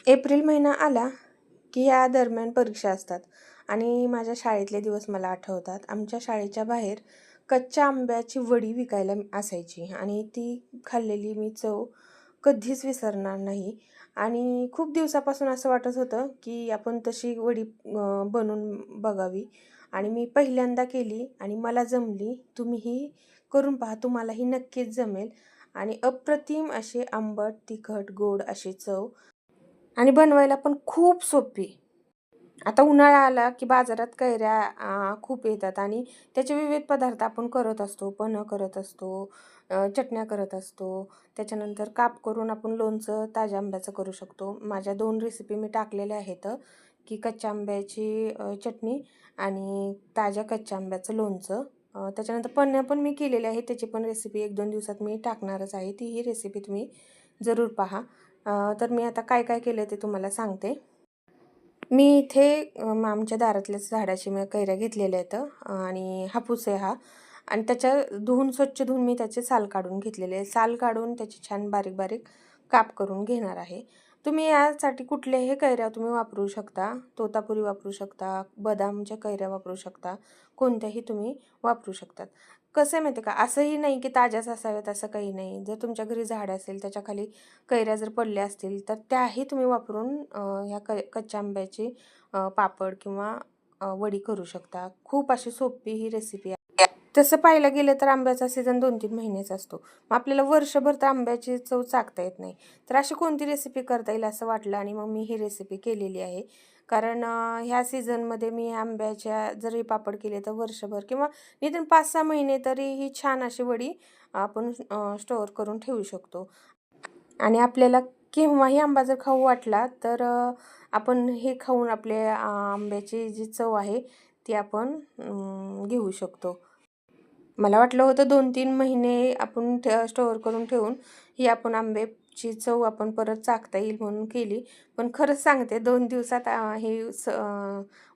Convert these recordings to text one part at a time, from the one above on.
April महिना आला की या दरम्यान परीक्षा असतात आणि माझ्या शाळेतले दिवस मला आठवतात. आमच्या शाळेच्या बाहेर कच्च्या आंब्याची वडी विकायला असायची आणि ती खाल्लेली मी चव कधीच विसरणार नाही. आणि खूप दिवसापासून असं वाटत होतं की आपण तशी वडी बनवून बघावी आणि मी पहिल्यांदा केली आणि मला जमली. तुम्हीही करून पहा, तुम्हालाही नक्कीच जमेल. आणि अप्रतिम असे आंबट, तिखट, गोड अशी चव आणि बनवायला पण खूप सोपी. आता उन्हाळा आला की बाजारात कैऱ्या खूप येतात आणि त्याचे विविध पदार्थ आपण करत असतो. पन्ह करत असतो, चटण्या करत असतो. त्याच्यानंतर काप करून आपण लोणचं ताज्या आंब्याचं करू शकतो. माझ्या 2 रेसिपी मी टाकलेल्या आहेत, की कच्च्या आंब्याची चटणी आणि ताज्या कच्च्या आंब्याचं लोणचं. त्याच्यानंतर पन्ह्या पण मी केलेले आहे. त्याची पण रेसिपी 1-2 दिवसात मी टाकणारच आहे. तीही रेसिपी तुम्ही जरूर पहा. तर मी आता काय काय केलं ते तुम्हाला सांगते. मी इथे आमच्या दारातल्याच झाडाची मी कैऱ्या घेतलेल्या आहेत आणि हापूस आहे हा. आणि त्याच्या स्वच्छ धुवून मी त्याचे साल काढून घेतलेले आहे. साल काढून त्याची छान बारीक बारीक काप करून घेणार आहे. तुम्ही यासाठी कुठल्याही कैऱ्या तुम्ही वापरू शकता. तोतापुरी वापरू शकता, बदामच्या कैऱ्या वापरू शकता, कोणत्याही तुम्ही वापरू शकतात. कसं आहे माहिती आहे का, असंही नाही की ताज्याच असाव्यात असं काही नाही. जर तुमच्या घरी झाड असेल, त्याच्याखाली कैऱ्या जर पडल्या असतील तर त्याही तुम्ही वापरून ह्या कच्च्या आंब्याची पापड किंवा वडी करू शकता. खूप अशी सोपी ही रेसिपी आहे. तसं पाहायला गेलं तर आंब्याचा सीझन 2-3 महिन्याचा असतो. मग आपल्याला वर्षभर तर आंब्याची चव चाखता येत नाही. तर अशी कोणती रेसिपी करता येईल असं वाटलं आणि मग मी ही रेसिपी केलेली आहे. कारण ह्या सीझनमध्ये मी आंब्याच्या जरी पापड केले तर वर्षभर किंवा निदान 5-6 महिने तरी ही छान अशी वडी आपण स्टोअर करून ठेवू शकतो. आणि आपल्याला केव्हाही आंबा जर खाऊ वाटला तर आपण हे खाऊन आंब्याची जी चव आहे ती आपण घेऊ शकतो. मला वाटलं होतं 2-3 महिने आपण स्टोअर करून ठेवून ही आपण आंब्याची चव आपण परत चाखता येईल म्हणून केली. पण खरंच सांगते 2 दिवसात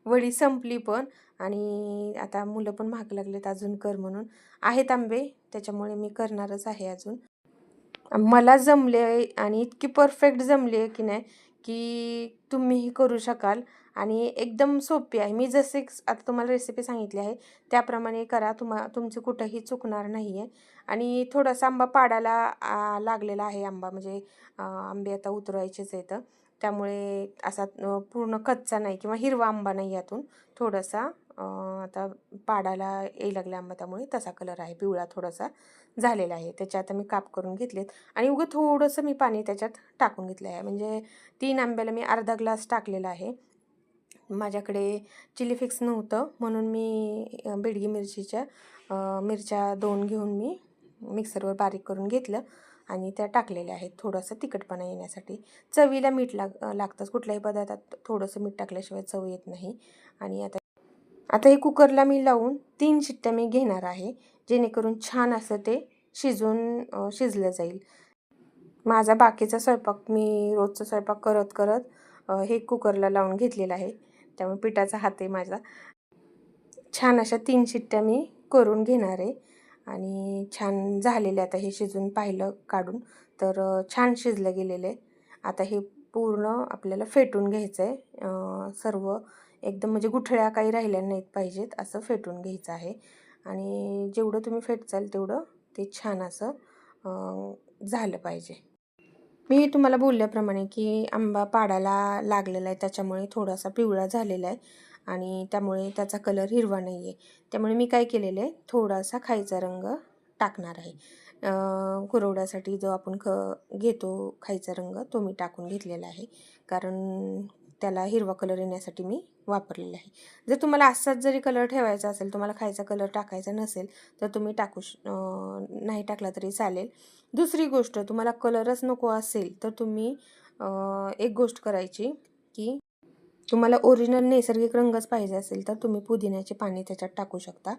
वडी संपली पण. आणि आता मुलं पण महाग लागलेत अजून कर म्हणून. आहेत आंबे त्याच्यामुळे मी करणारच आहे अजून. मला जमले आणि इतकी परफेक्ट जमली आहे की नाही, की तुम्हीही करू शकाल आणि एकदम सोपी आहे. मी जसे आता तुम्हाला रेसिपी सांगितली आहे त्याप्रमाणे करा. तुमचं कुठंही चुकणार नाही आहे. आणि थोडासा आंबा पाडायला लागलेला आहे आंबा, म्हणजे आंबे आता उतरवायचेच आहेत. त्यामुळे असा पूर्ण कच्चा नाही किंवा हिरवा आंबा नाही यातून. थोडासा आता पाडायला यायला लागला आंबा, त्यामुळे तसा कलर आहे, पिवळा थोडासा झालेला आहे. त्याचे आता मी काप करून घेतलेत आणि उगं थोडंसं मी पाणी त्याच्यात टाकून घेतलं आहे. म्हणजे 3 आंब्याला मी अर्धा ग्लास टाकलेला आहे. माझ्याकडे चिली फ्लेक्स नव्हतं म्हणून मी बेडगी मिरच्या 2 घेऊन मी मिक्सरवर बारीक करून घेतलं आणि त्या टाकलेल्या आहेत थोडंसं तिखटपणा येण्यासाठी. चवीला मीठ लागतंच. कुठल्याही पदार्थात थोडंसं मीठ टाकल्याशिवाय चव येत नाही. आणि आता आता हे कुकरला मी लावून 3 शिट्ट्या मी घेणार आहे, जेणेकरून छान असं ते शिजलं जाईल. माझा बाकीचा स्वयंपाक मी रोजचा स्वयंपाक करत करत हे कुकरला लावून घेतलेलं आहे. त्यामुळे पिठाचा हात आहे माझा. छान अशा 3 शिट्ट्या मी करून घेणार आहे आणि छान झालेले. आता हे शिजून पाहिलं काढून तर छान शिजलं गेलेलं आहे. आता हे पूर्ण आपल्याला फेटून घ्यायचं आहे. सर्व एकदम म्हणजे गुठळ्या काही राहिल्या नाहीत पाहिजेत असं फेटून घ्यायचं आहे. आणि जेवढं तुम्ही फेटचाल तेवढं ते छान असं झालं पाहिजे. मी तुम्हाला बोलल्याप्रमाणे की आंबा पाडायला लागलेला आहे, त्याच्यामुळे थोडासा पिवळा झालेला आहे आणि त्यामुळे त्याचा कलर हिरवा नाही आहे. त्यामुळे मी काय केलेलं आहे, थोडासा खायचा रंग टाकणार आहे. कुरवड्यासाठी जो आपण घेतो खायचा रंग, तो मी टाकून घेतलेला आहे. कारण त्याला हिरवा कलर येण्यासाठी मी वापरलेला आहे. जर तुम्हाला असाच जरी कलर ठेवायचा असेल, तुम्हाला खायचा कलर टाकायचा नसेल तर तुम्ही नाही टाकला तरी चालेल. दुसरी गोष्ट, तुम्हाला कलरच नको असेल तर तुम्ही एक गोष्ट करायची, की तुम्हाला ओरिजिनल नैसर्गिक रंगच पाहिजे असेल तर तुम्ही पुदिन्याची पाने त्याच्यात टाकू शकता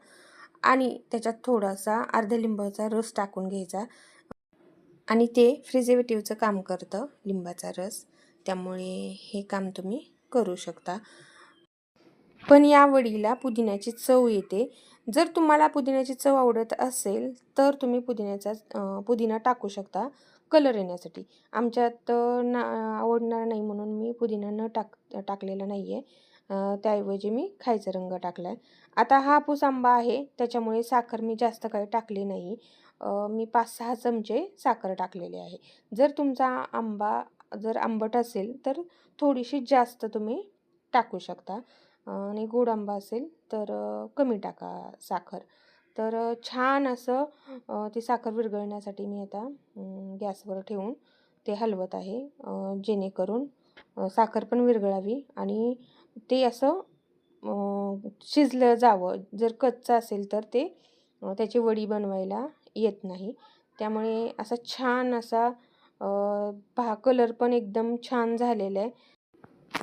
आणि त्याच्यात थोडासा अर्ध्या लिंबाचा रस टाकून घ्यायचा. आणि ते प्रिझर्वेटिव्हचं काम करतं लिंबाचा रस, त्यामुळे हे काम तुम्ही करू शकता. पण या वडीला पुदिन्याची चव येते. जर तुम्हाला पुदिन्याची चव आवडत असेल तर तुम्ही पुदिना टाकू शकता. कलर येण्यासाठी. आमच्यात आवडणार नाही म्हणून मी पुदिना टाकलेला नाही आहे. त्याऐवजी मी खायचा रंग टाकला आहे. आता हा हापूस आंबा आहे त्याच्यामुळे साखर मी जास्त काही टाकली नाही. मी 5-6 चमचे साखर टाकलेली आहे. जर तुमचा आंबा जर आंबट असेल तर थोडीशी जास्त तुम्ही टाकू शकता. आणि गोड आंबा असेल तर कमी टाका साखर. तर छान असं ती साखर विरघळण्यासाठी मी आता गॅसवर ठेवून ते हलवत आहे, जेणेकरून साखर पण विरघळावी आणि ते असं शिजलं जावं. जर कच्चं असेल तर ते त्याची वडी बनवायला येत नाही. त्यामुळे असा छान असा पहा कलर पण एकदम छान झालेला आहे.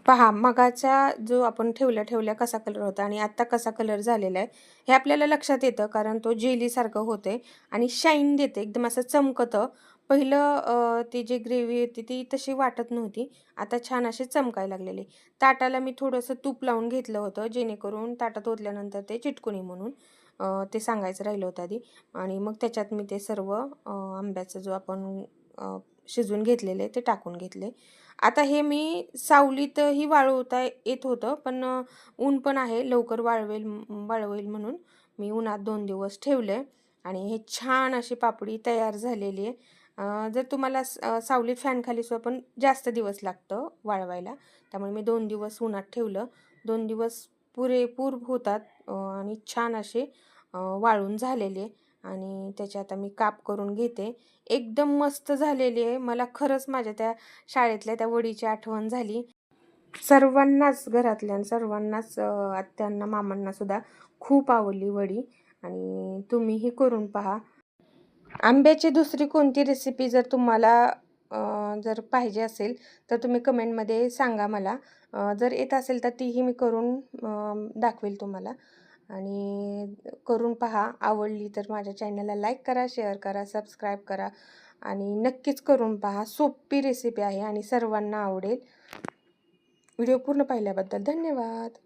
पहा मगाचा जो आपण ठेवल्या कसा कलर होता आणि आत्ता कसा कलर झालेला आहे हे आपल्याला लक्षात येतं, कारण तो जेलीसारखं होते आणि शाईन देते, एकदम असं चमकतं. पहिलं ती जी ग्रेव्ही होती ती तशी वाटत नव्हती, आता छान असे चमकायला लागलेले. ताटाला मी थोडंसं तूप लावून घेतलं होतं जेणेकरून ताटात ओतल्यानंतर ते चिटकू नये म्हणून. ते सांगायचं राहिलं होतं आधी. आणि मग त्याच्यात मी ते सर्व आंब्याचं जो आपण शिजवून घेतलेले ते टाकून घेतले. आता हे मी सावलीतही वाळवता येत होतं, पण ऊन पण आहे, लवकर वाळवेल म्हणून मी उन्हात 2 दिवस ठेवले आणि हे छान अशी पापडी तयार झालेली आहे. जर तुम्हाला सावलीत फॅनखाली सुद्धा पण जास्त दिवस लागतं वाळवायला, त्यामुळे मी 2 दिवस उन्हात ठेवलं. 2 दिवस पुरेपूर होतात आणि छान असे वाळून झालेले आणि त्याचे आता मी काप करून घेते. एकदम मस्त झालेली आहे. मला खरंच माझ्या त्या शाळेतल्या त्या वडीची आठवण झाली. सर्वांनाच घरातल्या सर्वांनाच आत्यांना मामांना सुद्धा खूप आवडली वडी आणि तुम्हीही करून पहा. आंब्याची दुसरी कोणती रेसिपी जर तुम्हाला जर पाहिजे असेल तर तुम्ही कमेंटमध्ये सांगा मला. जर येत असेल तर तीही मी करून दाखवेल तुम्हाला. आणि करून पहा. आवडली तर माझ्या चॅनलला लाईक करा, शेअर करा, सबस्क्राईब करा आणि नक्कीच करून पहा. सोपी रेसिपी आहे आणि सर्वांना आवडेल. व्हिडिओ पूर्ण पाहिल्याबद्दल धन्यवाद.